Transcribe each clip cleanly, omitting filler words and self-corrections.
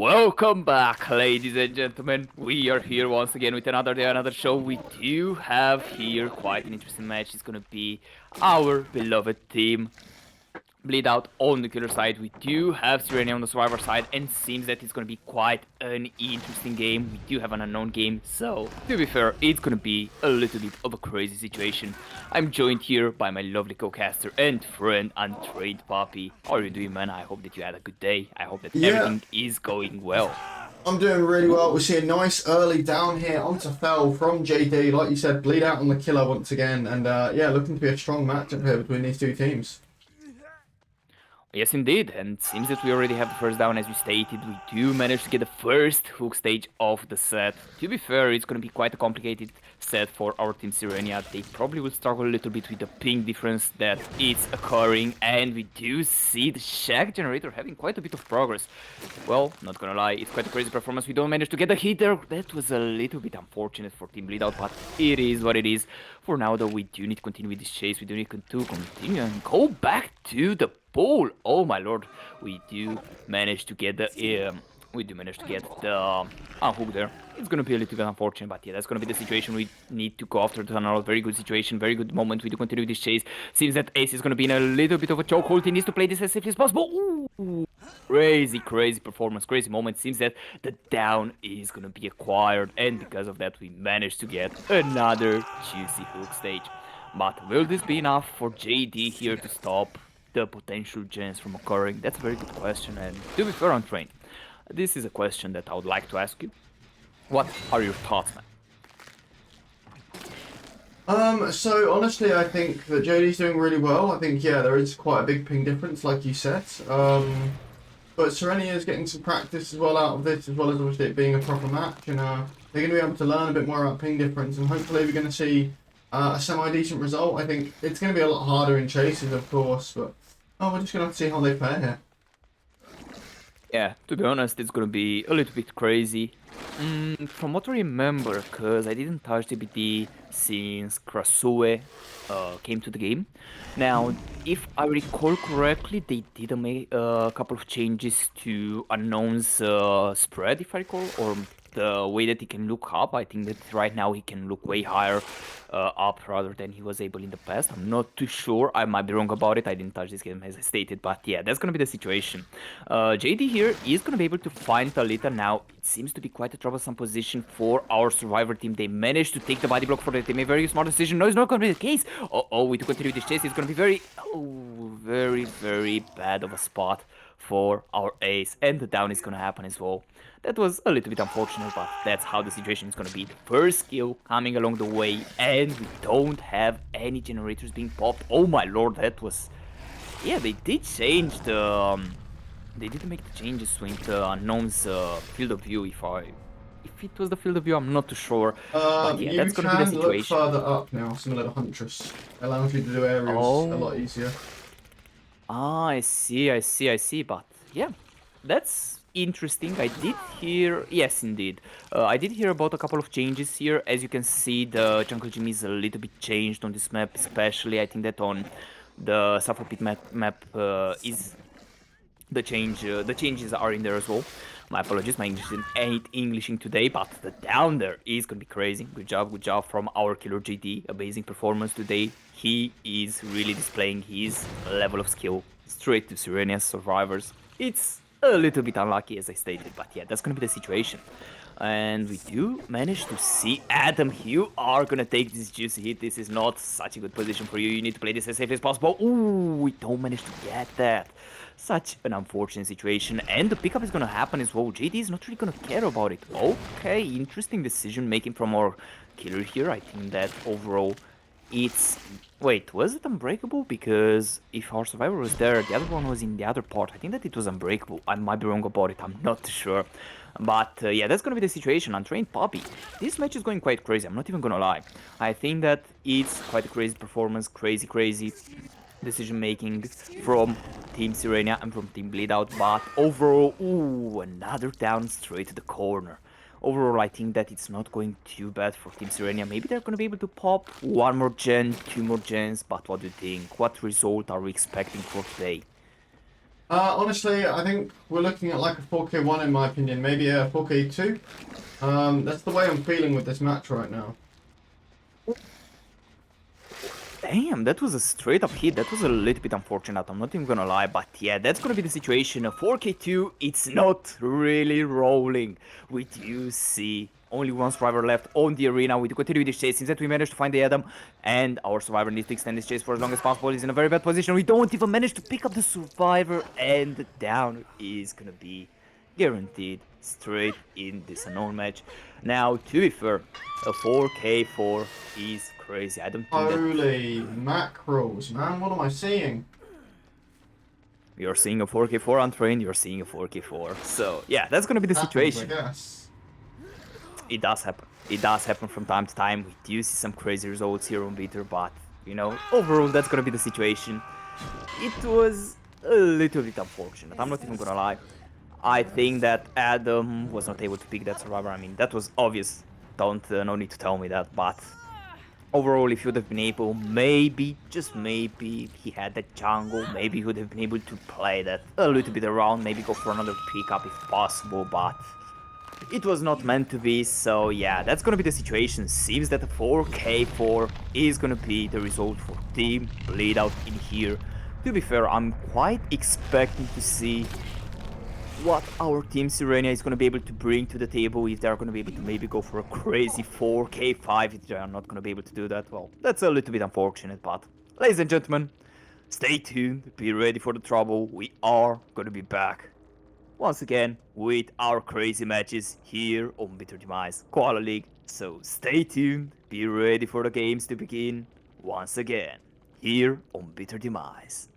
Welcome back, ladies and gentlemen. We are here once again with another day, another show. We do have here quite an interesting match. It's gonna be our beloved team Bleedout on the killer side. We do have Sirenia on the survivor side, and seems that it's gonna be quite an interesting game. We do have an unknown game, so to be fair, it's gonna be a little bit of a crazy situation. I'm joined here by my lovely co-caster and friend, Untrained Poppy. How are you doing, man? I hope that you had a good day. I hope that Yeah, everything is going well. I'm doing really well. We see a nice early down here onto Fell from JD. Like you said, bleed out on the killer once again. And yeah, looking to be a strong matchup here between these two teams. Yes, indeed, and seems that we already have the first down as we stated. We do manage to get the first hook stage of the set. To be fair, it's going to be quite a complicated set for our team Sirenia. They probably will struggle a little bit with the ping difference that is occurring, and we do see the Shack generator having quite a bit of progress. Well, not gonna lie, it's quite a crazy performance. We don't manage to get a hit there. That was a little bit unfortunate for Team Bleedout, but it is what it is. For now, though, we do need to continue with this chase. We do need to continue and go back to the pool. Oh my lord, we do manage to get the unhook there. It's gonna be a little bit unfortunate, but yeah, that's gonna be the situation. We need to go after the tunnel. Very good situation, very good moment. We do continue this chase. Seems that Ace is gonna be in a little bit of a chokehold. He needs to play this as safely as possible. Ooh, crazy performance, crazy moment. Seems that the down is gonna be acquired, and because of that, we managed to get another juicy hook stage. But will this be enough for JD here to stop the potential gens from occurring? That's a very good question, and to be fair, Untrained, this is a question that I would like to ask you. What are your thoughts, man? So honestly, I think that JD's doing really well. I think, yeah, there is quite a big ping difference, like you said. But Sirenia is getting some practice as well out of this, as well as obviously it being a proper match. And they're going to be able to learn a bit more about ping difference, and hopefully we're going to see a semi-decent result. I think it's going to be a lot harder in chases, of course, but we're just going to have to see how they fare here. Yeah, to be honest, it's gonna be a little bit crazy. From what I remember, because I didn't touch the BD since Krasue came to the game. Now, if I recall correctly, they did make a couple of changes to Unknown's spread, if I recall, or the way that he can look up. I think that right now he can look way higher up rather than he was able in the past. I'm not too sure. I might be wrong about it. I didn't touch this game as I stated, but yeah, that's gonna be the situation. JD here is gonna be able to find Talita now. It seems to be quite a troublesome position for our survivor team. They managed to take the body block for it. They made a very smart decision. No, it's not gonna be the case. Oh, we to continue this chase. It's gonna be very bad of a spot for our ace, and the down is gonna happen as well. That was a little bit unfortunate, but that's how the situation is gonna be. The first kill coming along the way, and we don't have any generators being popped. Oh my lord, that was... Yeah, they did change the... they did make the changes with the Unknown's field of view, if it was the field of view, I'm not too sure. But yeah, You that's gonna be the can look situation. further up now, similar to Huntress. Allows you to do aerials a lot easier. Ah, I see, but yeah, that's interesting. I did hear, yes, indeed. I did hear about a couple of changes here. As you can see, the jungle gym is a little bit changed on this map, especially. I think that on the Suffer Pit map is the changes are in there as well. My apologies, my English ain't Englishing today, but the down there is gonna be crazy. Good job from our killer GD. Amazing performance today. He is really displaying his level of skill straight to Sirenia's survivors. It's a little bit unlucky as I stated, but yeah, that's gonna be the situation. And we do manage to see Adam. You are gonna take this juicy hit. This is not such a good position for you. You need to play this as safely as possible. Ooh, we don't manage to get that. Such an unfortunate situation. And the pickup is gonna happen as well. JD is not really gonna care about it. Okay, interesting decision making from our killer here. I think that overall it's... Wait, was it unbreakable? Because if our survivor was there, the other one was in the other part. I think that it was unbreakable. I might be wrong about it. I'm not sure. But yeah, that's gonna be the situation. Untrained Poppy. This match is going quite crazy. I'm not even gonna lie. I think that it's quite a crazy performance. Crazy decision making from Team Sirenia and from Team Bleedout. But overall, ooh, another down straight to the corner. Overall, I think that it's not going too bad for Team Sirenia. Maybe they're going to be able to pop one more gen, two more gens, but what do you think? What result are we expecting for today? Honestly, I think we're looking at like a 4K1 in my opinion, maybe a 4K2. That's the way I'm feeling with this match right now. Damn, that was a straight up hit. That was a little bit unfortunate, I'm not even gonna lie. But yeah, that's gonna be the situation. A 4K2, it's not really rolling. We do see only one survivor left on the arena. We do continue this chase. Seems that we managed to find the Adam, and our survivor needs to extend this chase for as long as possible. He's in a very bad position. We don't even manage to pick up the survivor, and the down is gonna be guaranteed straight in this unknown match. Now, to be fair, a 4K4 is crazy. I don't think that Holy mackerels, man. What am I seeing? you're seeing a 4K4 untrained, you're seeing a 4K4. So, yeah, that's gonna be the Happens, I situation. guess. It does happen. It does happen from time to time. We do see some crazy results here on Beater, but, you know, overall, that's gonna be the situation. It was a little bit unfortunate, I'm not even gonna lie. I think that Adam was not able to pick that survivor. I mean, that was obvious. Don't, no need to tell me that, but overall, if he would have been able, maybe, just maybe, he had that jungle, maybe he would have been able to play that a little bit around, maybe go for another pickup if possible, but it was not meant to be, so yeah, that's gonna be the situation. Seems that the 4K4 is gonna be the result for Team Bleedout in here. To be fair, I'm quite expecting to see what our team Sirenia is going to be able to bring to the table, if they're going to be able to maybe go for a crazy 4K5. If they are not going to be able to do that, well, that's a little bit unfortunate, but ladies and gentlemen, stay tuned, be ready for the trouble. We are going to be back once again with our crazy matches here on Bitter Demise Koala League. So stay tuned, be ready for the games to begin once again here on Bitter Demise.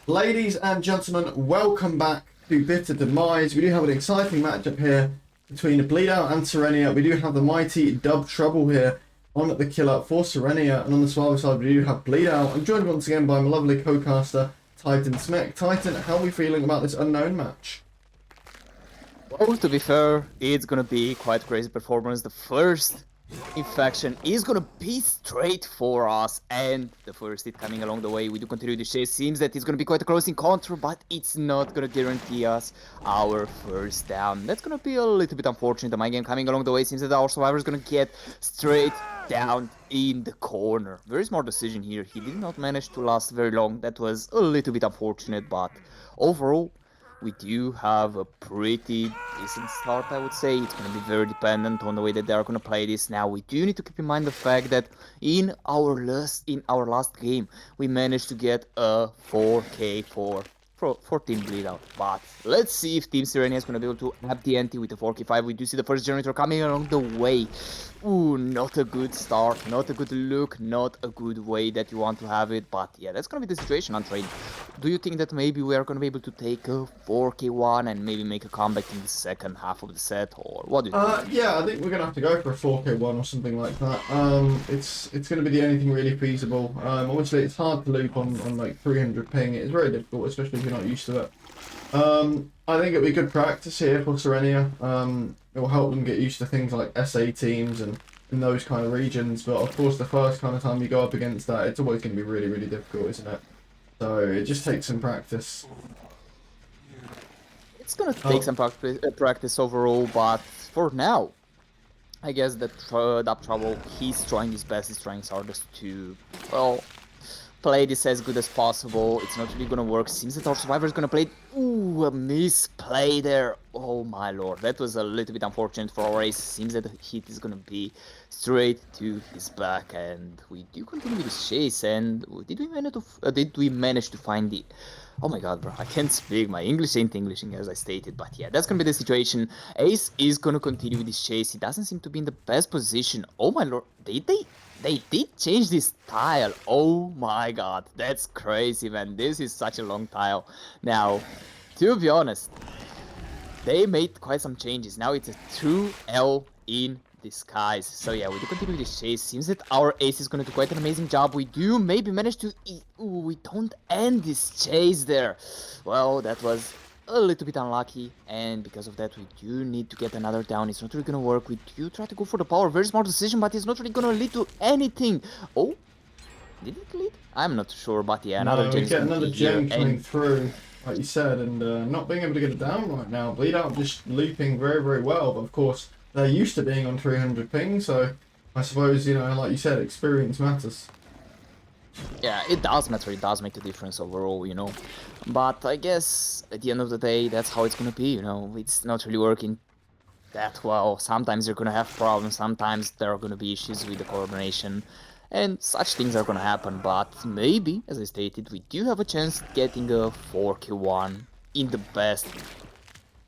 Ladies and gentlemen, welcome back to Bitter Demise. We do have an exciting matchup here between Bleedout and Sirenia. We do have the mighty Dub Trouble here on the killer for Sirenia, and on the survivor side we do have Bleedout. I'm joined once again by my lovely co-caster Titan Smek. Titan, how are we feeling about this unknown match? Well, to be fair, it's gonna be quite crazy performance. The first infection is gonna be straight for us, and the first hit coming along the way. We do continue the chase. Seems that it's gonna be quite a close encounter, but it's not gonna guarantee us our first down. That's gonna be a little bit unfortunate. The mind game coming along the way. Seems that our survivor is gonna get straight down in the corner. Very smart decision here. He did not manage to last very long. That was a little bit unfortunate, but overall, we do have a pretty decent start, I would say. It's going to be very dependent on the way that they are going to play this. Now, we do need to keep in mind the fact that in our last game, we managed to get a 4K4 for Team Bleedout. But let's see if Team Sirenia is going to be able to up the ante with the 4K5. We do see the first generator coming along the way. Ooh, not a good start, not a good look, not a good way that you want to have it. But yeah, that's going to be the situation on trade. Do you think that maybe we are going to be able to take a 4K1 and maybe make a comeback in the second half of the set? Or what do you think? Yeah, I think we're going to have to go for a 4K1 or something like that. It's going to be the only thing really feasible. Obviously, it's hard to loop on like 300 ping. It's very difficult, especially if you're not used to it. I think it'll be good practice here for Sirenia. It will help them get used to things like SA teams and in those kind of regions. But of course, the first kind of time you go up against that, it's always going to be really, really difficult, isn't it? So it just takes some practice. It's going to take some practice overall, but for now, I guess that Dub Trouble, he's trying his best, he's trying his hardest to, well, play this as good as possible. It's not really gonna work. Seems that our survivor is gonna play. Ooh, a misplay there. Oh my lord, that was a little bit unfortunate for our ace. Seems that the hit is gonna be straight to his back, and we do continue with this chase. And did we manage to find the? Oh my god, bro, I can't speak. My English ain't Englishing as I stated, but yeah, that's gonna be the situation. Ace is gonna continue with this chase. He doesn't seem to be in the best position. Oh my lord, they did change this tile. Oh my god, that's crazy, man. This is such a long tile. Now, to be honest, they made quite some changes. Now it's a 2L in disguise. So yeah, we do continue this chase. Seems that our ace is gonna do quite an amazing job. We do maybe manage to... Ooh, we don't end this chase there. Well, that was a little bit unlucky, and because of that we do need to get another down. It's not really gonna work. We do try to go for the power, very smart decision, but it's not really gonna lead to anything. Oh, did it lead? I'm not sure, but yeah, another No, gen we is get complete another here, gem coming and through, like you said, and not being able to get it down right now. Bleedout just looping very, very well, but of course they're used to being on 300 ping, so I suppose, like you said, experience matters. yeah, it does matter, it does make a difference overall. But I guess at the end of the day, that's how it's gonna be. It's not really working that well. Sometimes you're gonna have problems, sometimes there are gonna be issues with the coordination, and such things are gonna happen. But maybe, as I stated, we do have a chance at getting a 4Q1 in the best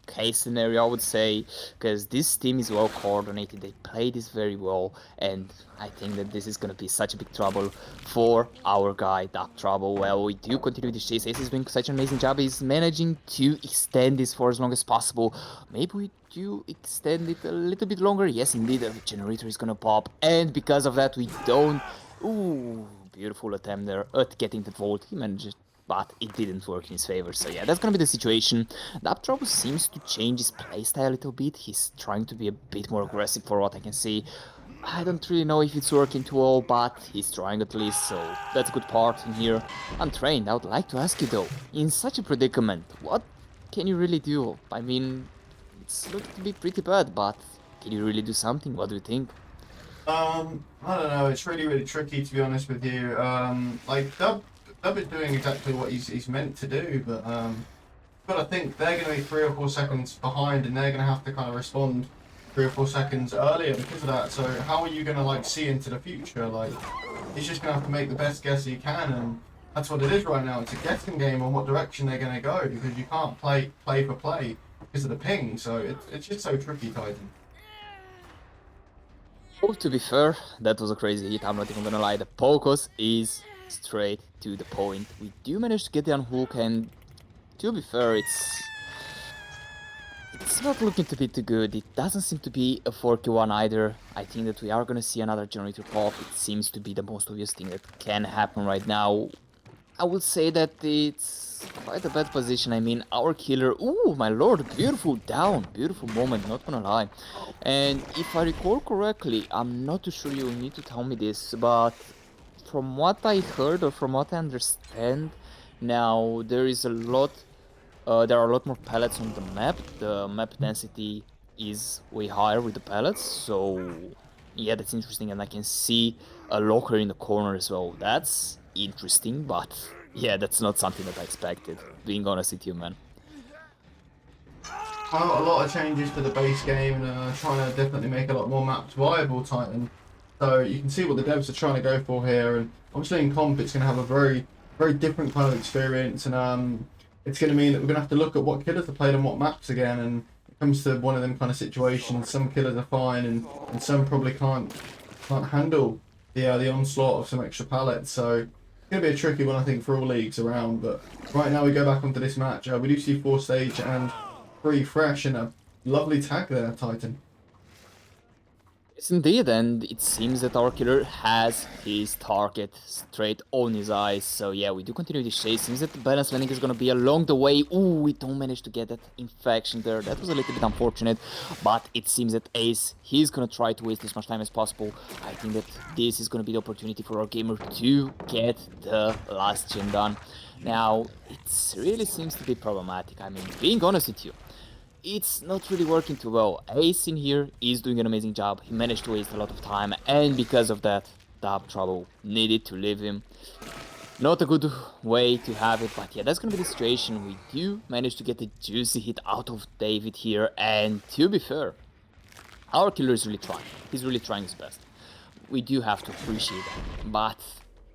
case scenario, I would say, because this team is well coordinated, they play this very well, and I think that this is going to be such a big trouble for our guy, Dark Trouble. Well, we do continue this chase. Ace is doing such an amazing job. He's managing to extend this for as long as possible. Maybe we do extend it a little bit longer. Yes, indeed, the generator is going to pop, and because of that, we don't... Ooh, beautiful attempt there at getting the vault. He managed, but it didn't work in his favor. So yeah, that's gonna be the situation. Daptrop seems to change his playstyle a little bit. He's trying to be a bit more aggressive for what I can see. I don't really know if it's working too well, but he's trying at least, so that's a good part in here. Untrained, I would like to ask you though, in such a predicament, what can you really do? I mean, it's looking to be pretty bad, but can you really do something? What do you think? I don't know. It's really, really tricky to be honest with you. Like Dub is doing exactly what he's meant to do, but I think they're going to be 3 or 4 seconds behind, and they're going to have to kind of respond 3 or 4 seconds earlier because of that. So how are you going to like see into the future? Like he's just going to have to make the best guess he can, and that's what it is right now. It's a guessing game on what direction they're going to go because you can't play for play because of the ping. So it's just so tricky, Titan. Oh, to be fair, that was a crazy hit, I'm not even gonna lie. The focus is straight to the point. We do manage to get the unhook, and to be fair, it's not looking to be too good. It doesn't seem to be a 4Q1 either. I think that we are gonna see another generator pop. It seems to be the most obvious thing that can happen right now. I would say that it's quite a bad position. I mean, our killer... Ooh, my lord, beautiful down. Beautiful moment, not gonna lie. And if I recall correctly, I'm not too sure, you need to tell me this, but from what I heard or from what I understand, now there are a lot more pallets on the map. The map density is way higher with the pallets, so yeah, that's interesting, and I can see a locker in the corner as well. That's interesting, but yeah, that's not something that I expected, being honest with you, man. A lot of changes to the base game and trying to definitely make a lot more maps viable, Titan. So you can see what the devs are trying to go for here, and obviously in comp it's going to have a very, very different kind of experience, and it's going to mean that we're going to have to look at what killers are played on what maps again, and it comes to one of them kind of situations. Some killers are fine, and some probably can't handle the onslaught of some extra pallets. So it's going to be a tricky one, I think, for all leagues around. But right now we go back onto this match. We do see 4 stage and 3 fresh, and a lovely tag there, Titan. Yes, indeed, and it seems that our killer has his target straight on his eyes. So yeah, we do continue this chase. Seems that the balance landing is gonna be along the way. Ooh, we don't manage to get that infection there. That was a little bit unfortunate, but it seems that Ace, he's gonna try to waste as much time as possible. I think that this is gonna be the opportunity for our gamer to get the last gen done. Now, it really seems to be problematic. I mean, being honest with you, it's not really working too well. Ace in here is doing an amazing job. He managed to waste a lot of time, and because of that, Dab Trouble needed to leave him. Not a good way to have it, but yeah, that's gonna be the situation. We do manage to get a juicy hit out of David here, and to be fair, our killer is really trying. He's really trying his best. We do have to appreciate that, but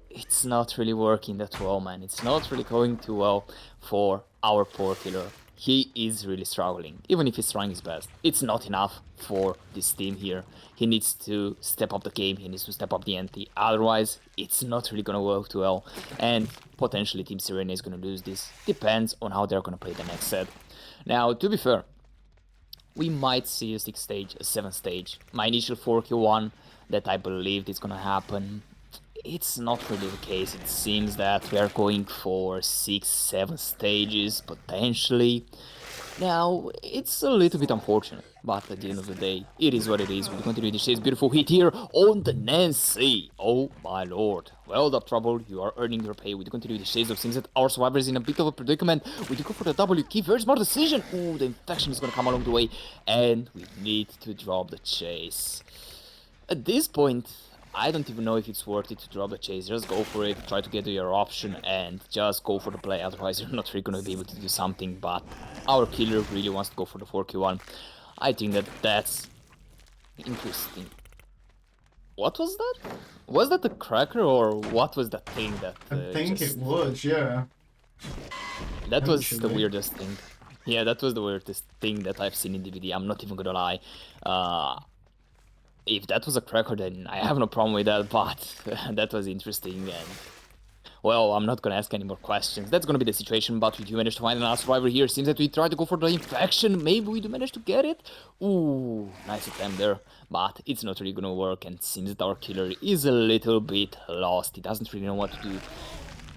it's not really working that well, man. It's not really going too well for our poor killer. He is really struggling, even if he's trying his best. It's not enough for this team here. He needs to step up the game, he needs to step up the ante, otherwise it's not really gonna work too well, and potentially Team Sirenia is gonna lose this. Depends on how they're gonna play the next set. Now, to be fair, we might see a 6 stage, a 7 stage. My initial 4Q1 that I believed is gonna happen, it's not really the case. It seems that we are going for 6, 7 stages, potentially. Now, it's a little bit unfortunate, but at the end of the day, it is what it is. We continue the chase. Beautiful hit here on the Nancy. Oh my lord. Well, that trouble, you are earning your pay. We continue the chase. It seems that our survivor is in a bit of a predicament. We do go for the W key. Very smart decision. Ooh, the infection is gonna come along the way, and we need to drop the chase. At this point, I don't even know if it's worth it to drop the chase. Just go for it, try to get your option, and just go for the play. Otherwise, you're not really gonna be able to do something. But our killer really wants to go for the 4Q1. I think that's interesting. What was that? Was that the cracker, or what was that thing that I think it was, yeah. That was the Potentially. weirdest thing. Yeah, that was the weirdest thing that I've seen in DVD. I'm not even gonna lie. If that was a cracker, then I have no problem with that, but that was interesting, and well, I'm not gonna ask any more questions. That's gonna be the situation, but we do manage to find another survivor here. Seems that we tried to go for the infection. Maybe we do manage to get it. Ooh, nice attempt there, but it's not really gonna work, and seems that our killer is a little bit lost. He doesn't really know what to do.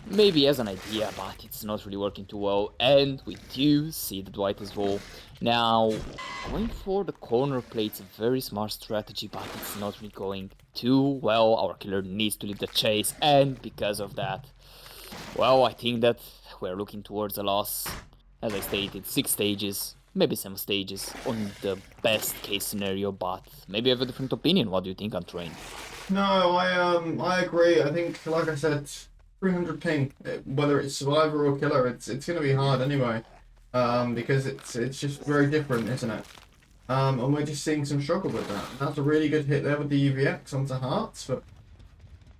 Maybe he has an idea, but it's not really working too well, and we do see the Dwight as well. Now, going for the corner play, it's a very smart strategy, but it's not really going too well. Our killer needs to leave the chase, and because of that, well, I think that we're looking towards a loss. As I stated, 6 stages, maybe 7 stages on the best case scenario, but maybe I have a different opinion. What do you think, Untrained? No, I agree. I think, like I said, 300 ping, whether it's survivor or killer, it's gonna be hard anyway. Because it's just very different, isn't it? And we're just seeing some struggle with that. That's a really good hit there with the UVX onto Hearts, but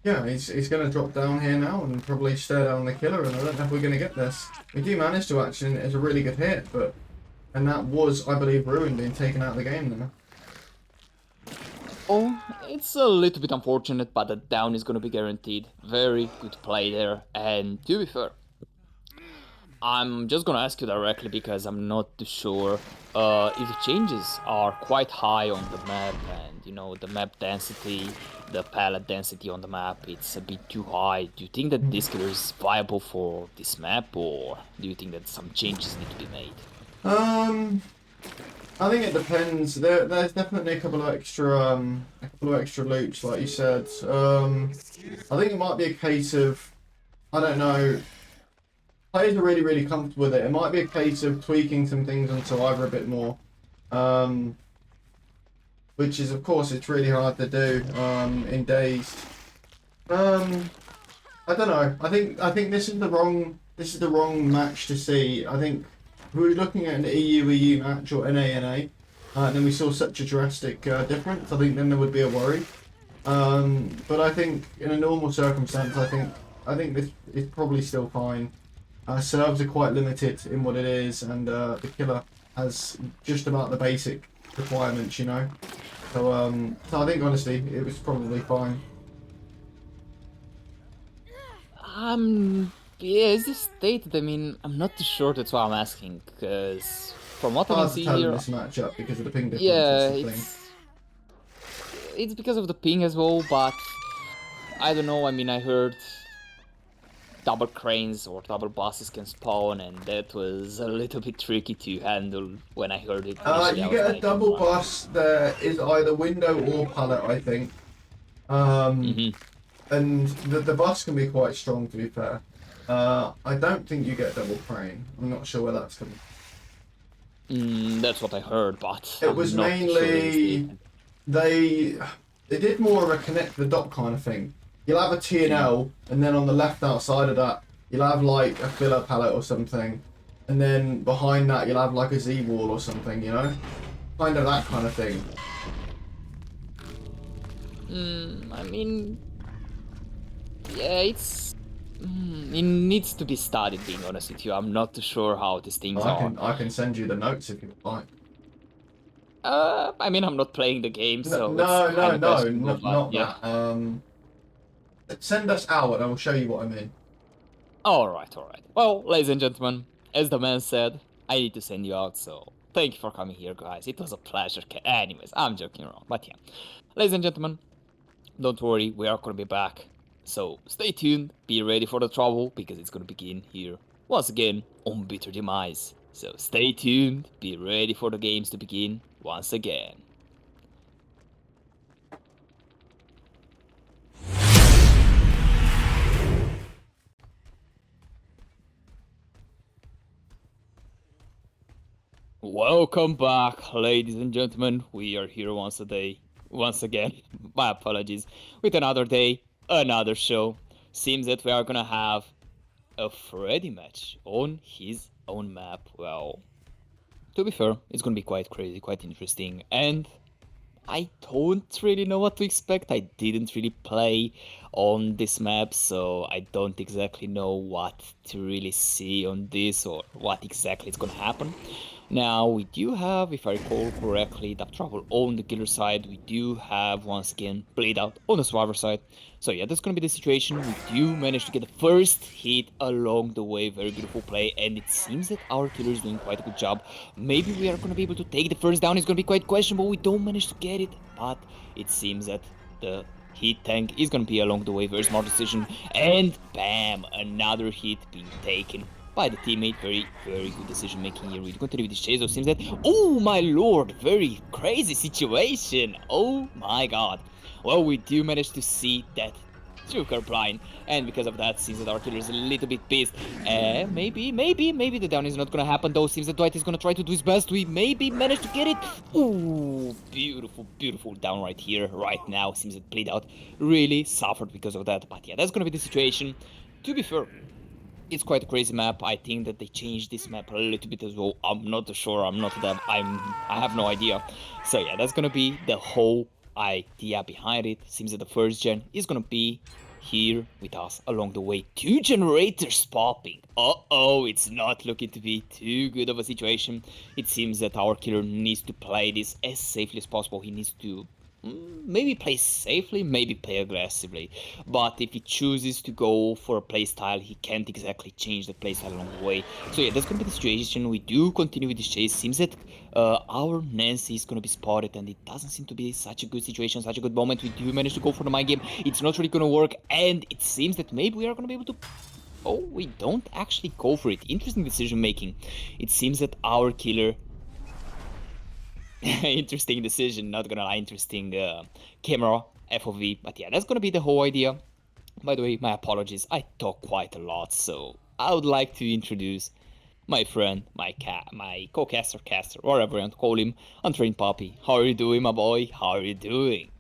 yeah, he's going to drop down here now and probably stare down the killer, and I don't know if we're going to get this. We do manage to actually, and it's a really good hit, but and that was, I believe, ruined, being taken out of the game there. Oh, it's a little bit unfortunate, but the down is gonna be guaranteed. Very good play there, and to be fair, I'm just gonna ask you directly because I'm not too sure if the changes are quite high on the map, and you know, the map density, the pallet density on the map, it's a bit too high. Do you think that this killer is viable for this map, or do you think that some changes need to be made? Um, I think it depends. There's definitely a couple of extra loops, like you said. I think it might be a case of, I don't know. Players are really comfortable with it. It might be a case of tweaking some things on Survivor a bit more, which is, of course, it's really hard to do in Dazed. I don't know. I think this is the wrong match to see. I think if we were looking at an EU match or NA, and then we saw such a drastic difference, I think then there would be a worry. But I think in a normal circumstance, I think this is probably still fine. Serves are quite limited in what it is, and the killer has just about the basic requirements, you know. So I think honestly, it was probably fine. Yeah, as you stated, I mean, I'm not too sure, that's why I'm asking, because from what I can Hard to see tell in here, this matchup because of the ping difference. That's yeah, the thing. it's because of the ping as well, but I don't know, I mean, I heard double cranes or double bosses can spawn, and that was a little bit tricky to handle when I heard it initially. I You was get a like, double bus that is either window or pallet, I think. Um, mm-hmm. and the bus can be quite strong, to be fair. I don't think you get double crane. I'm not sure where that's coming. That's what I heard, but It I'm was not too sure in this mainly statement. they they did more of a connect the dot kind of thing. You'll have a T and L, and then on the left outside of that, you'll have like a filler pallet or something, and then behind that you'll have like a Z wall or something, you know, kind of that kind of thing. I mean, yeah, it needs to be studied, being honest with you. I'm not too sure how these things are. I can send you the notes if you like. I mean, I'm not playing the game, No, so it's no, kind no, of no, questionable, not, but not yeah. that. Send us out and I will show you what I mean. Alright, alright. Well, ladies and gentlemen, as the man said, I need to send you out, so thank you for coming here, guys. It was a pleasure. Anyways, I'm joking around, but yeah. Ladies and gentlemen, don't worry, we are gonna be back. So stay tuned, be ready for the trouble, because it's gonna begin here once again on Bitter Demise. So stay tuned, be ready for the games to begin once again. Welcome back, ladies and gentlemen. We are here once again. My apologies. With another day, another show. Seems that we are gonna have a Freddy match on his own map. Well, to be fair, it's gonna be quite crazy, quite interesting, and I don't really know what to expect. I didn't really play on this map, so I don't exactly know what to really see on this or what exactly is gonna happen. Now, we do have, if I recall correctly, Dark Trouble on the killer side. We do have, once again, Bleedout on the survivor side. So yeah, that's gonna be the situation. We do manage to get the first hit along the way. Very beautiful play, and it seems that our killer is doing quite a good job. Maybe we are gonna be able to take the first down. It's gonna be quite questionable. We don't manage to get it, but it seems that the hit tank is gonna be along the way. Very smart decision, and bam, another hit being taken by the teammate. Very, very good decision making here. We continue with this chase. So it seems that, oh my lord, very crazy situation. Oh my god. Well, we do manage to see that Joker blind, and because of that, seems that our killer is a little bit pissed. Maybe the down is not gonna happen though. Seems that Dwight is gonna try to do his best. We maybe manage to get it. Ooh, beautiful, beautiful down right here, right now. Seems that Bleedout really suffered because of that. But yeah, that's gonna be the situation. To be fair, it's quite a crazy map. I think that they changed this map a little bit as well. I'm not sure. I'm not that. I have no idea. So yeah, that's gonna be the whole idea behind it. Seems that the first gen is gonna be here with us along the way. 2 generators popping. Uh-oh, it's not looking to be too good of a situation. It seems that our killer needs to play this as safely as possible. He needs to maybe play safely, maybe play aggressively. But if he chooses to go for a playstyle, he can't exactly change the playstyle along the way. So yeah, that's gonna be the situation. We do continue with this chase. Seems that our Nancy is gonna be spotted, and it doesn't seem to be such a good situation, such a good moment. We do manage to go for the mind game. It's not really gonna work, and it seems that maybe we are gonna be able to. Oh, we don't actually go for it. Interesting decision making. It seems that our killer interesting decision, not gonna lie, interesting camera FOV. But yeah, that's gonna be the whole idea. By the way, my apologies, I talk quite a lot, so I would like to introduce my friend, my caster, whatever you want to call him, Untrained Puppy. How are you doing, my boy? How are you doing?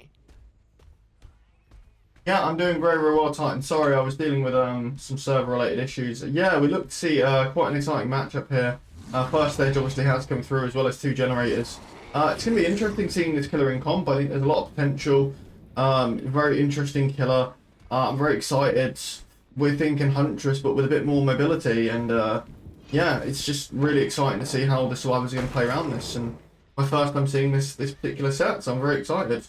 Yeah, I'm doing very, very well, Titan. Sorry, I was dealing with some server-related issues. Yeah, we look to see quite an exciting matchup here. First stage obviously has come through, as well as 2 generators. It's going to be interesting seeing this killer in comp. I think there's a lot of potential. Very interesting killer. I'm very excited. We're thinking Huntress, but with a bit more mobility. And yeah, it's just really exciting to see how the survivors are going to play around this. And my first time seeing this particular set, so I'm very excited.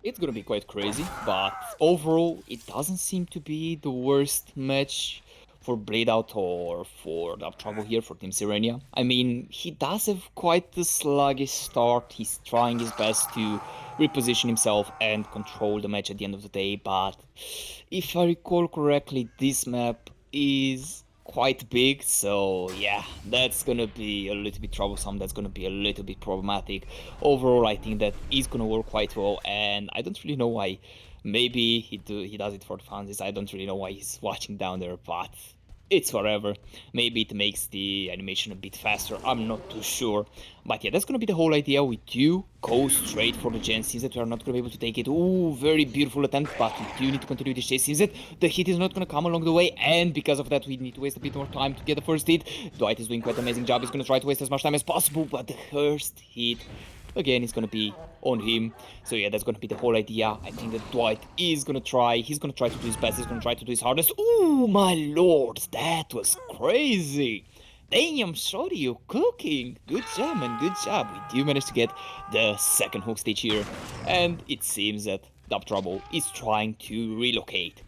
It's gonna be quite crazy, but overall, it doesn't seem to be the worst match for Bleedout or for the trouble here for Team Sirenia. I mean, he does have quite a sluggish start. He's trying his best to reposition himself and control the match at the end of the day, but if I recall correctly, this map is quite big, so yeah, that's gonna be a little bit troublesome. That's gonna be a little bit problematic. Overall, I think that is gonna work quite well, and I don't really know why. Maybe he does it for the fans. I don't really know why he's watching down there, but it's whatever. Maybe it makes the animation a bit faster. I'm not too sure. But yeah, that's gonna be the whole idea. We do go straight for the gen. Seems that we are not gonna be able to take it. Ooh, very beautiful attempt, but we do need to continue the chase. Seems that the hit is not gonna come along the way, and because of that, we need to waste a bit more time to get the first hit. Dwight is doing quite an amazing job. He's gonna try to waste as much time as possible, but the first hit again is gonna be on him. So yeah, that's gonna be the whole idea. I think that Dwight is gonna try. He's gonna try to do his best. He's gonna try to do his hardest. Oh my lord, that was crazy. Damn, shorty, you're cooking. Good job, man. Good job. We do manage to get the second hook stage here, and it seems that Dub Trouble is trying to relocate.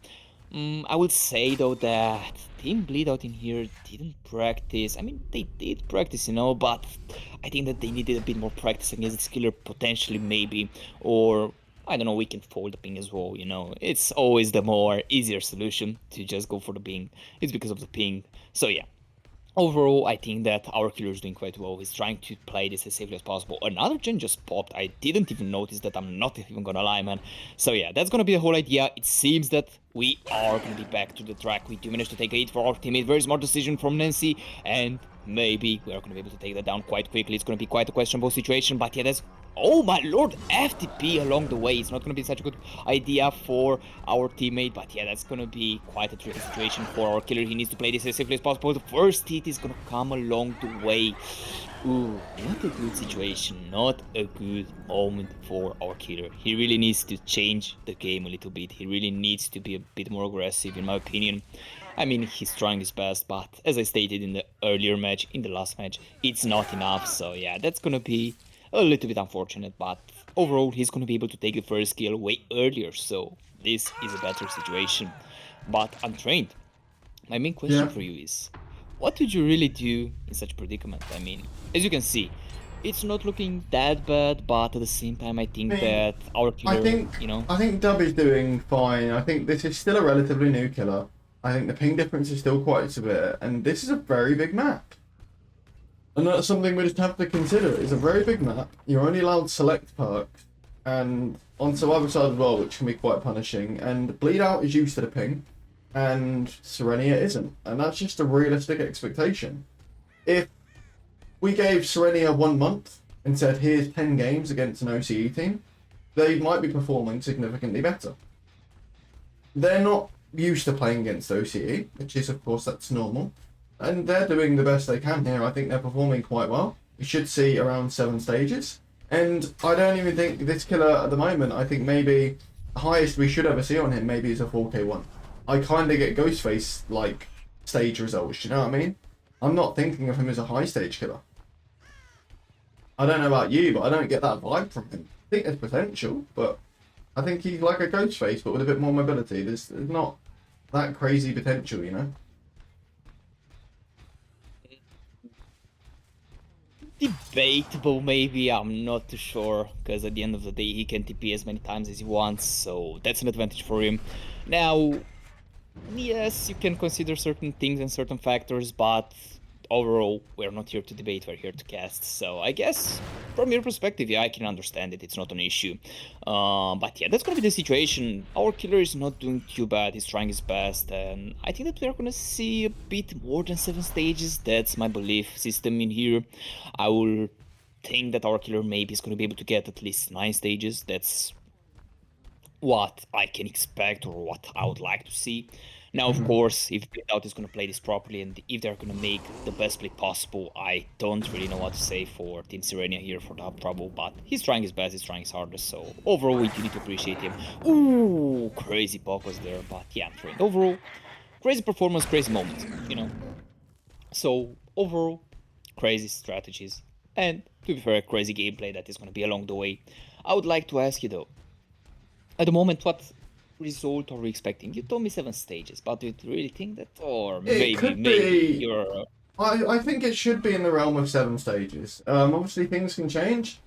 I would say though that Team Bleedout in here didn't practice. I mean, they did practice, but I think that they needed a bit more practice against this killer, potentially, maybe, or I don't know, we can fold the ping as well, you know. It's always the more easier solution to just go for the ping. It's because of the ping. So yeah, overall, I think that our killer is doing quite well. He's trying to play this as safely as possible. Another gen just popped. I didn't even notice that. I'm not even gonna lie, man. So yeah, that's gonna be the whole idea. It seems that we are gonna be back to the track. We do manage to take a hit for our teammate. Very smart decision from Nancy. And maybe we are gonna be able to take that down quite quickly. It's gonna be quite a questionable situation. But yeah, that's... Oh my lord, FTP along the way. It's not gonna be such a good idea for our teammate, but yeah, that's gonna be quite a tricky situation for our killer. He needs to play this as safely as possible. The first hit is gonna come along the way. Ooh, not a good situation, not a good moment for our killer. He really needs to change the game a little bit. He really needs to be a bit more aggressive, in my opinion. I mean, he's trying his best, but as I stated in the earlier match, in the last match, it's not enough. So yeah, that's gonna be a little bit unfortunate, but overall he's gonna be able to take the first kill way earlier, so this is a better situation. But Untrained, my main question Yeah. for you is, what would you really do in such predicament? I mean, as you can see, it's not looking that bad, but at the same time I I think mean, that our I killer, think you know... I think Dub is doing fine. I think this is still a relatively new killer. I think the ping difference is still quite severe, and this is a very big map. And that's something we just have to consider. It's a very big map. You're only allowed select perks, and on survivor side as well, which can be quite punishing. And Bleedout is used to the ping, and Sirenia isn't, and that's just a realistic expectation. If we gave Sirenia 1 month and said, "Here's 10 games against an OCE team," they might be performing significantly better. They're not used to playing against OCE, which is, of course, that's normal. And they're doing the best they can here. I think they're performing quite well. We should see around 7 stages. And I don't even think this killer at the moment, I think maybe the highest we should ever see on him maybe is a 4K1. I kind of get Ghostface like stage results, you know what I mean? I'm not thinking of him as a high stage killer. I don't know about you, but I don't get that vibe from him. I think there's potential, but I think he's like a Ghostface, but with a bit more mobility. There's not that crazy potential, you know? Debatable, maybe. I'm not too sure, because at the end of the day he can TP as many times as he wants, so that's an advantage for him. Now, yes, you can consider certain things and certain factors, but overall, we're not here to debate, we're here to cast. So I guess from your perspective, yeah, I can understand it. It's not an issue. But yeah, that's gonna be the situation. Our killer is not doing too bad. He's trying his best, and I think that we're gonna see a bit more than 7 stages. That's my belief system in here. I will think that our killer maybe is gonna be able to get at least 9 stages. That's what I can expect or what I would like to see. Now, of course, if Bleedout is going to play this properly and if they're going to make the best play possible, I don't really know what to say for Team Sirenia here for that trouble, but he's trying his best, he's trying his hardest, so overall we do need to appreciate him. Ooh, crazy pop was there, but yeah, I'm trained. Overall, crazy performance, crazy moment, you know? So, overall, crazy strategies, and to be fair, crazy gameplay that is going to be along the way. I would like to ask you though, at the moment, what result are we expecting? You told me 7 stages, but do you really think that? Or It maybe, could be. you're... I think it should be in the realm of 7 stages. Obviously, things can change.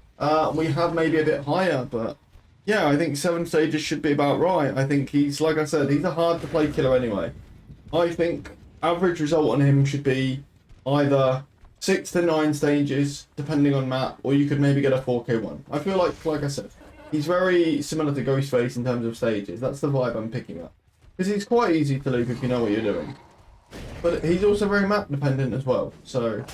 We have maybe a bit higher, but yeah, I think 7 stages should be about right. I think he's, like I said, he's a hard to play killer anyway. I think average result on him should be either 6 to 9 stages, depending on map, or you could maybe get a 4K1. I feel like I said, he's very similar to Ghostface in terms of stages. That's the vibe I'm picking up. Because he's quite easy to loop if you know what you're doing. But he's also very map dependent as well, so...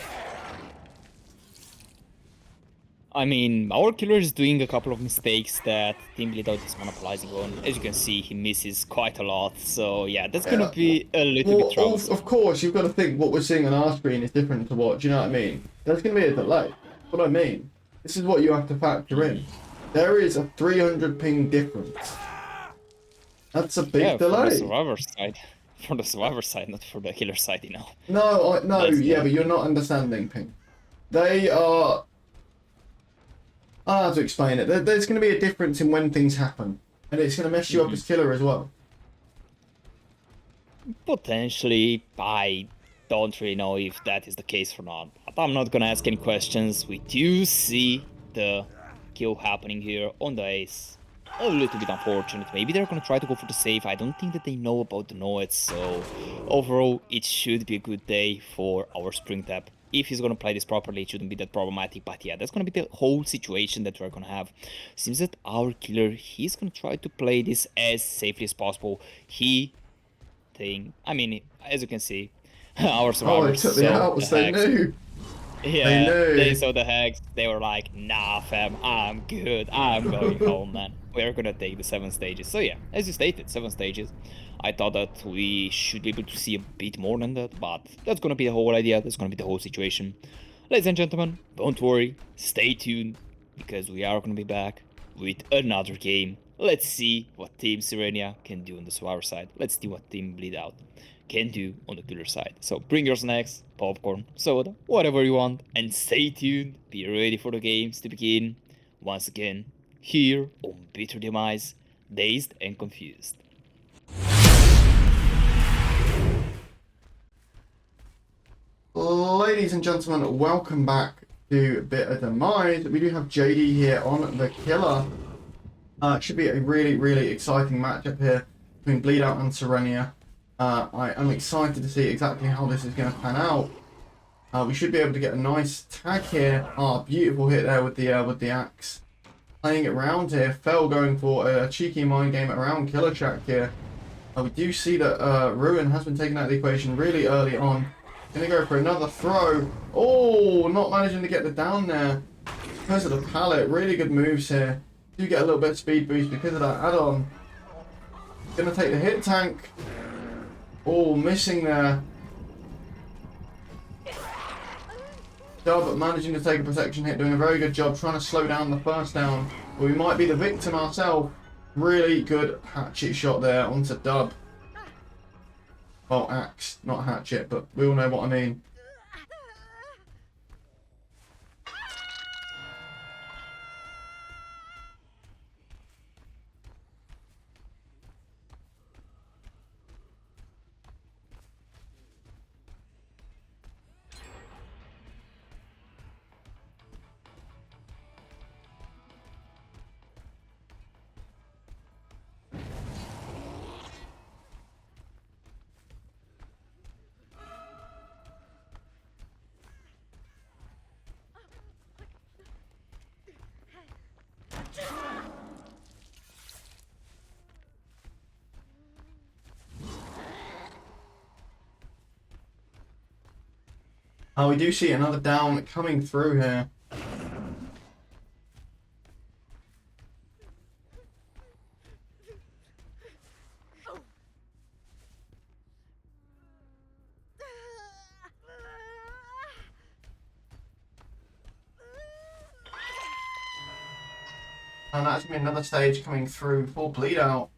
I mean, our killer is doing a couple of mistakes that Team Bleedout is monopolizing on. As you can see, he misses quite a lot, so yeah, that's gonna Yeah. be a little bit troublesome. Of course, you've got to think what we're seeing on our screen is different to what, do you know what I mean? There's going to be a delay. That's what I mean. This is what you have to factor in. There is a 300 ping difference. That's a big Yeah, for the delay. survivor side. For the survivor side, not for the killer side, you know. No, That's yeah, the... but you're not understanding ping. They are... I don't have to explain it. There's going to be a difference in when things happen. And it's going to mess you up as killer as well. Potentially, I don't really know if that is the case or not. But I'm not gonna ask any questions. We do see the kill happening here on the ace. a little bit unfortunate. Maybe they're gonna try to go for the save. I don't think that they know about the Noets, so overall it should be a good day for our Spring Tap. If he's gonna play this properly, it shouldn't be that problematic, but yeah, that's gonna be the whole situation that we're gonna have. Seems that our killer, he's gonna try to play this as safely as possible. I mean, as you can see, our Oh, they survivors took the saw the outs. They hacks. knew. They Yeah, they knew. saw the hacks. They were like, nah, fam, I'm good. I'm going home, man. We're gonna take the 7 stages. So yeah, as you stated, 7 stages. I thought that we should be able to see a bit more than that, but that's gonna be the whole idea. That's gonna be the whole situation. Ladies and gentlemen, don't worry. Stay tuned, because we are gonna be back with another game. Let's see what Team Sirenia can do on the Survivor side. Let's see what Team Bleedout can do on the killer side. So bring your snacks, popcorn, soda, whatever you want, and stay tuned. Be ready for the games to begin. Once again, here on Bitter Demise, Dazed and Confused. Ladies and gentlemen, welcome back to Bitter Demise. We do have JD here on the killer. It should be a really, really exciting matchup here between Bleedout and Sirenia. I am excited to see exactly how this is going to pan out. We should be able to get a nice tag here. Beautiful hit there with the axe. Playing it round here. Fell going for a cheeky mind game around Killer Shack here. We do see that Ruin has been taken out of the equation really early on. Gonna go for another throw. Oh, not managing to get the down there because of the pallet. Really good moves here. Do get a little bit of speed boost because of that add-on. Gonna take the hit tank. Oh, missing there. Dub managing to take a protection hit, doing a very good job trying to slow down the first down. But we might be the victim ourselves. Really good hatchet shot there onto Dub. Well, axe, not hatchet, but we all know what I mean. We do see another down coming through here. And that's going to be another stage coming through for Bleedout.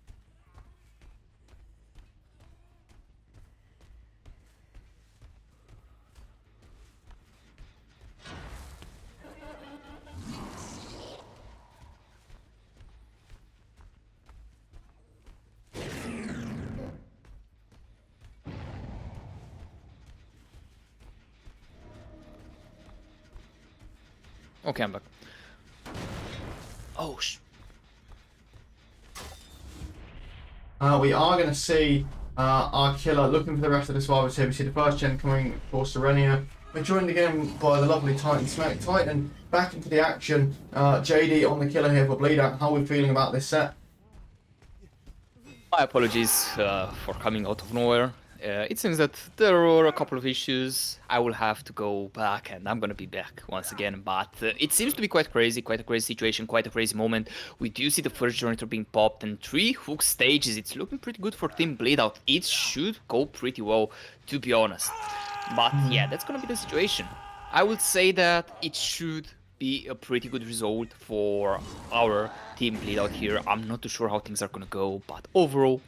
Okay, I'm back. Oh, We are going to see our killer looking for the rest of the survivors here. We see the first gen coming for Sirenia. We're joined again by the lovely Titan Smack. Titan back into the action. JD on the killer here for Bleedout. How are we feeling about this set? my apologies for coming out of nowhere. It seems that there were a couple of issues. I will have to go back, and I'm gonna be back once again. But it seems to be quite a crazy situation, quite a crazy moment. We do see the first generator being popped, and 3 hook stages. It's looking pretty good for Team Bleedout. It should go pretty well, to be honest. But yeah, that's gonna be the situation. I would say that it should be a pretty good result for our Team Bleedout here. I'm not too sure how things are gonna go, but overall,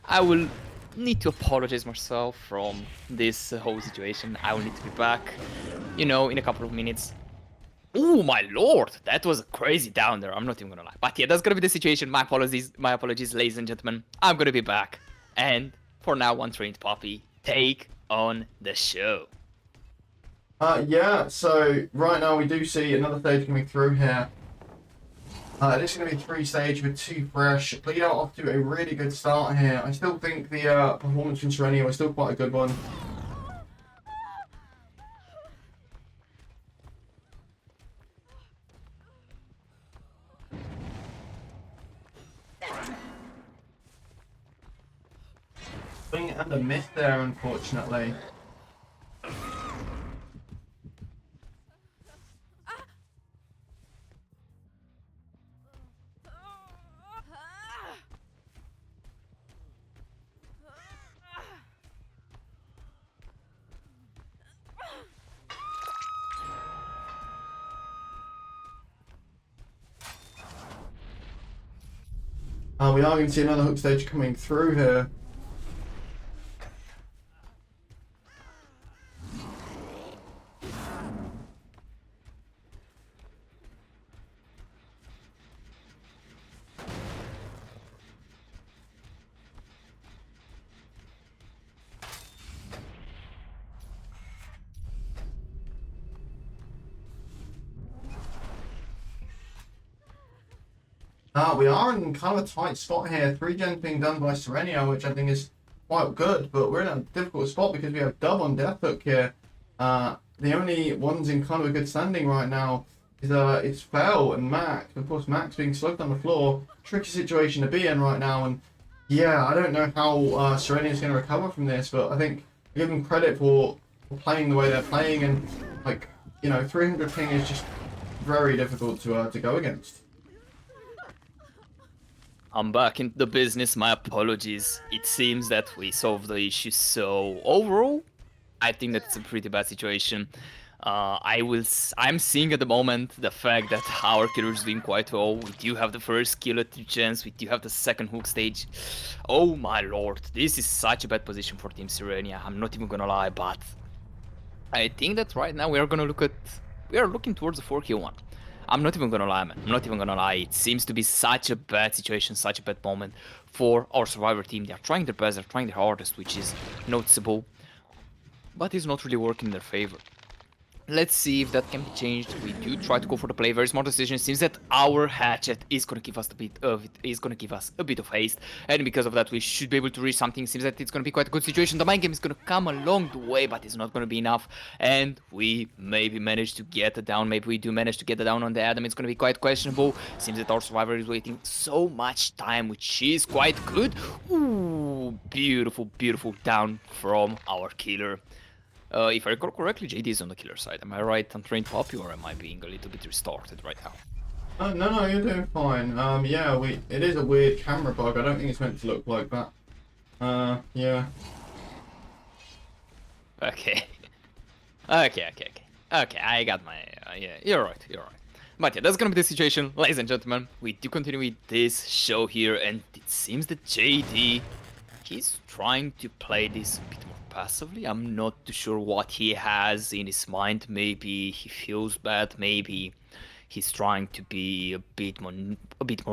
I will need to apologize myself from this whole situation. I will need to be back, you know, in a couple of minutes. Oh my lord, that was crazy down there. I'm not even gonna lie. But yeah, that's gonna be the situation. My apologies, ladies and gentlemen. I'm gonna be back. And for now, one trained puppy, take on the show. Yeah, so right now we do see another stage coming through here. This is going to be 3-stage with 2 fresh. Bleedout off to a really good start here. I still think the performance from Sirenia was still quite a good one. Swing and a miss there, unfortunately. We are going to see another hook stage coming through here. We are in kind of a tight spot here. 3 gens being done by Sirenia, which I think is quite good, but we're in a difficult spot because we have Dub on Death Hook here. The only ones in kind of a good standing right now is Fel and Max. Of course, Max being slugged on the floor. Tricky situation to be in right now, and yeah, I don't know how Sirenia is going to recover from this, but I think I give them credit for playing the way they're playing, and like, you know, 300 ping is just very difficult to go against. I'm back into the business, my apologies. It seems that we solved the issue, so overall, I think that's a pretty bad situation. I'm seeing at the moment the fact that our killer is doing quite well. We do have the first kill at 2 chance, we do have the second hook stage. Oh my lord, this is such a bad position for Team Sirenia, I'm not even gonna lie, but I think that right now we are looking towards the 4 kill one. I'm not even gonna lie, man. I'm not even gonna lie. It seems to be such a bad situation, such a bad moment for our Survivor team. They're trying their best, they're trying their hardest, which is noticeable, but it's not really working in their favor. Let's see if that can be changed. We do try to go for the play. Very smart decision. Seems that our hatchet is gonna give us a bit of haste, and because of that, we should be able to reach something. Seems that it's gonna be quite a good situation. The mind game is gonna come along the way, but it's not gonna be enough. And we maybe manage to get it down. Maybe we do manage to get it down on the Adam. It's gonna be quite questionable. Seems that our survivor is waiting so much time, which is quite good. Ooh, beautiful, beautiful down from our killer. If I recall correctly, JD is on the killer side. Am I right, Untrained Puppy, or am I being a little bit restarted right now? No, you're doing fine. Yeah, it is a weird camera bug. I don't think it's meant to look like that. Yeah. Okay. Okay, I got my... yeah, you're right. But yeah, that's gonna be the situation, ladies and gentlemen. We do continue with this show here, and it seems that JD, he's trying to play this a bit more passively. I'm not too sure what he has in his mind. Maybe he feels bad, maybe he's trying to be a bit more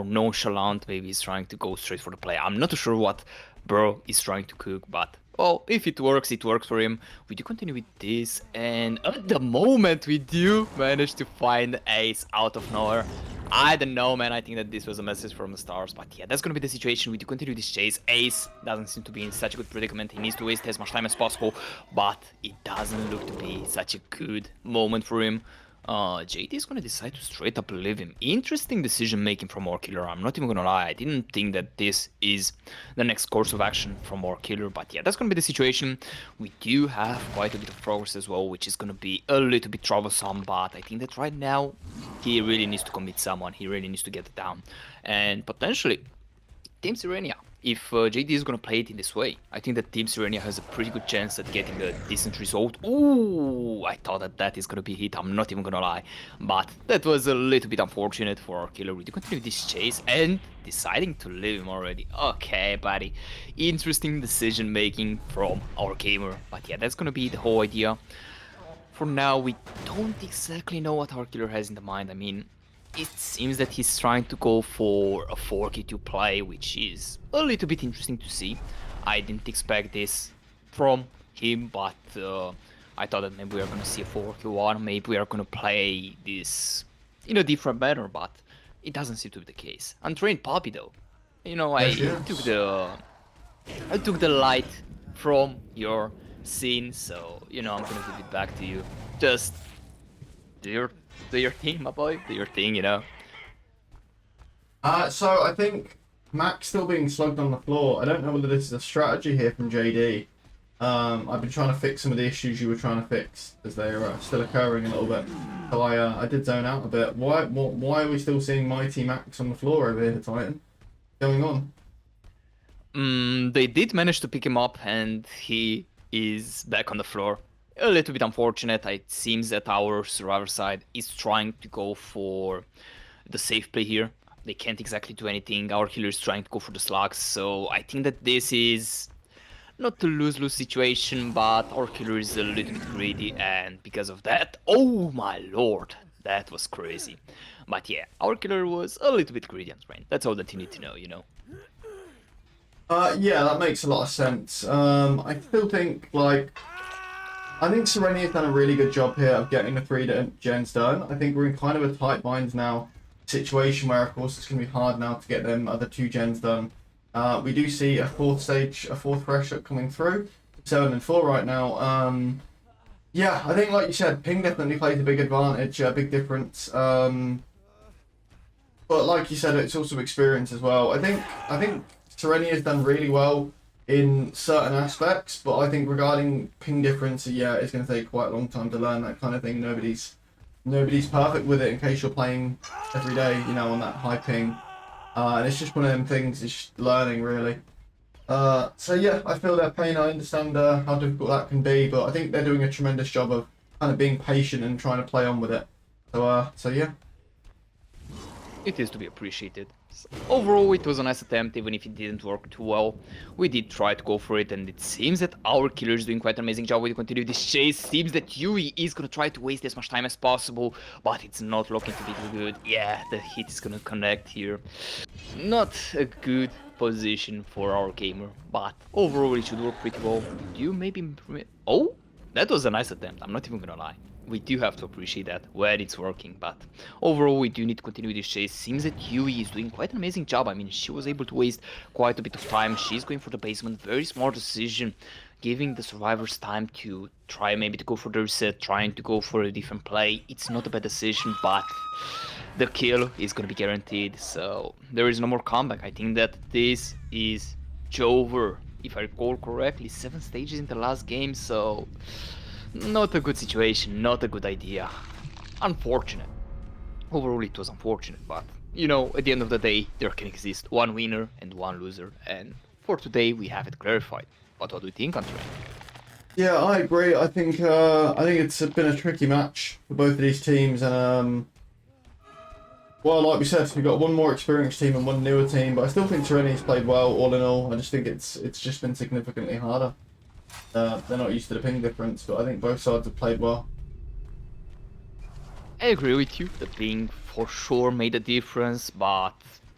nonchalant, maybe he's trying to go straight for the play. I'm not too sure what bro is trying to cook, but well, if it works for him. We do continue with this, and at the moment we do manage to find Ace out of nowhere. I don't know, man. I think that this was a message from the stars, but yeah, that's gonna be the situation. We do continue this chase. Ace doesn't seem to be in such a good predicament. He needs to waste as much time as possible, but it doesn't look to be such a good moment for him. JD is gonna decide to straight up leave him. Interesting decision making from our killer. I'm not even gonna lie. I didn't think that this is the next course of action from our killer, but yeah, that's gonna be the situation. We do have quite a bit of progress as well, which is gonna be a little bit troublesome, but I think that right now he really needs to commit someone. He really needs to get it down, and potentially Team Sirenia. If JD is gonna play it in this way, I think that Team Sirenia has a pretty good chance at getting a decent result. Ooh, I thought that that is gonna be hit, I'm not even gonna lie. But that was a little bit unfortunate for our killer. We do continue this chase and deciding to leave him already. Okay, buddy. Interesting decision making from our gamer. But yeah, that's gonna be the whole idea. For now, we don't exactly know what our killer has in the mind. I mean, it seems that he's trying to go for a 4K2 play, which is a little bit interesting to see. I didn't expect this from him, but I thought that maybe we are gonna see a 4Q1, maybe we are gonna play this in a different manner, but it doesn't seem to be the case. Untrained Poppy though. Yes, I took yes. the light from your scene, so I'm gonna give it back to you. Just do your do your thing, my boy. Do your thing. So I think Max still being slugged on the floor. I don't know whether this is a strategy here from JD. I've been trying to fix some of the issues you were trying to fix as they are still occurring a little bit. So I did zone out a bit. Why are we still seeing Mighty Max on the floor over here, Titan? What's going on? They did manage to pick him up, and he is back on the floor. A little bit unfortunate. It seems that our survivor side is trying to go for the safe play here. They can't exactly do anything. Our healer is trying to go for the slugs, so I think that this is not a lose-lose situation, but our killer is a little bit greedy, and because of that, oh my lord, that was crazy. But yeah, our killer was a little bit greedy and trained. That's all that you need to know. Yeah, that makes a lot of sense. I still think I think Sirenia's done a really good job here of getting the three gens done. I think we're in kind of a tight binds now situation where, of course, it's going to be hard now to get them other two gens done. We do see a fourth threshold coming through, 7 and 4 right now. Yeah, I think like you said, ping definitely plays a big advantage, a big difference. But like you said, it's also experience as well. I think Sirenia's done really well in certain aspects, but I think regarding ping difference, yeah, it's going to take quite a long time to learn that kind of thing. Nobody's perfect with it in case you're playing every day, on that high ping. And it's just one of them things, it's just learning really. So yeah, I feel their pain. I understand how difficult that can be, but I think they're doing a tremendous job of kind of being patient and trying to play on with it. So yeah. It is to be appreciated. Overall, it was a nice attempt, even if it didn't work too well. We did try to go for it, and it seems that our killer is doing quite an amazing job. We continue this chase. Seems that Yui is gonna try to waste as much time as possible, but it's not looking to be too good. Yeah, the hit is gonna connect here. Not a good position for our gamer, but overall it should work pretty well. Do you maybe... Oh, that was a nice attempt, I'm not even gonna lie. We do have to appreciate that when it's working, but overall we do need to continue this chase. Seems that Yui is doing quite an amazing job. I mean, she was able to waste quite a bit of time. She's going for the basement, very smart decision, giving the survivors time to try maybe to go for the reset, trying to go for a different play. It's not a bad decision, but the kill is gonna be guaranteed, so there is no more comeback. I think that this is over. If I recall correctly, 7 stages in the last game, so not a good situation, not a good idea. Unfortunate. Overall, it was unfortunate, but at the end of the day, there can exist one winner and one loser, and for today, we have it clarified. But what do you think, Andre? Yeah, I agree. I think it's been a tricky match for both of these teams, and well, like we said, we've got one more experienced team and one newer team, but I still think Serenity's played well all in all. I just think it's just been significantly harder. They're not used to the ping difference, but I think both sides have played well. I agree with you. The ping for sure made a difference, but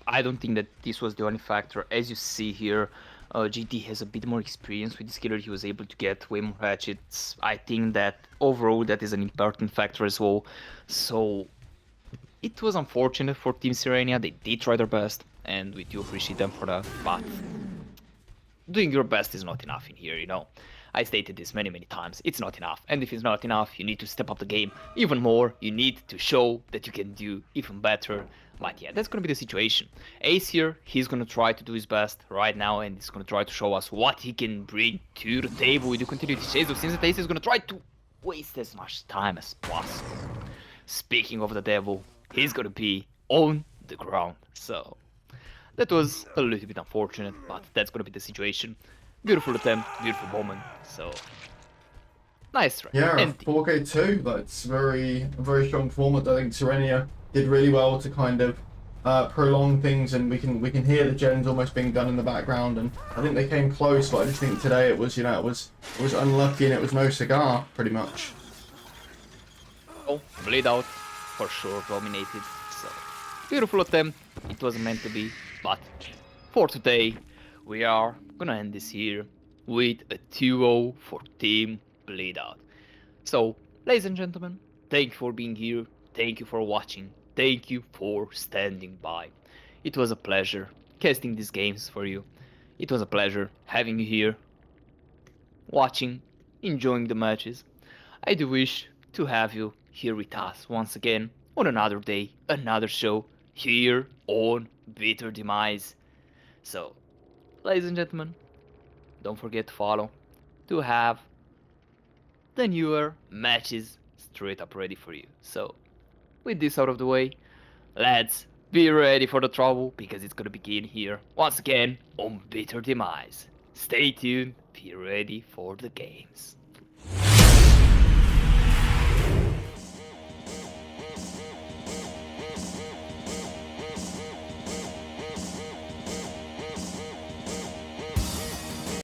I don't think that this was the only factor. As you see here, GT has a bit more experience with this killer. He was able to get way more hatchets. I think that overall that is an important factor as well. So it was unfortunate for Team Sirenia. They did try their best, and we do appreciate them for that. But doing your best is not enough in here. I stated this many times. It's not enough. And if it's not enough, you need to step up the game even more. You need to show that you can do even better. But yeah, that's gonna be the situation. Ace here, he's gonna try to do his best right now, and he's gonna try to show us what he can bring to the table. We do continue to chase. It seems that Ace is gonna try to waste as much time as possible. Speaking of the devil, he's gonna be on the ground. So that was a little bit unfortunate, but that's gonna be the situation. Beautiful attempt, beautiful moment. So nice try. Yeah, And 4K2, that's very strong performance. I think Serenia did really well to kind of prolong things, and we can hear the gens almost being done in the background. And I think they came close, but I just think today it was unlucky, and it was no cigar pretty much. Bleedout for sure dominated. So beautiful attempt. It wasn't meant to be, but for today we are gonna end this here with a 2-0 for Team Bleedout. So, ladies and gentlemen, thank you for being here. Thank you for watching. thank you for standing by. It was a pleasure casting these games for you. It was a pleasure having you here, watching, enjoying the matches. I do wish to have you here with us once again on another day, another show, here on Bitter Demise. So, ladies and gentlemen, don't forget to follow to have the newer matches straight up ready for you. So, with this out of the way, let's be ready for the trouble because it's gonna begin here once again on Bitter Demise. Stay tuned, be ready for the games.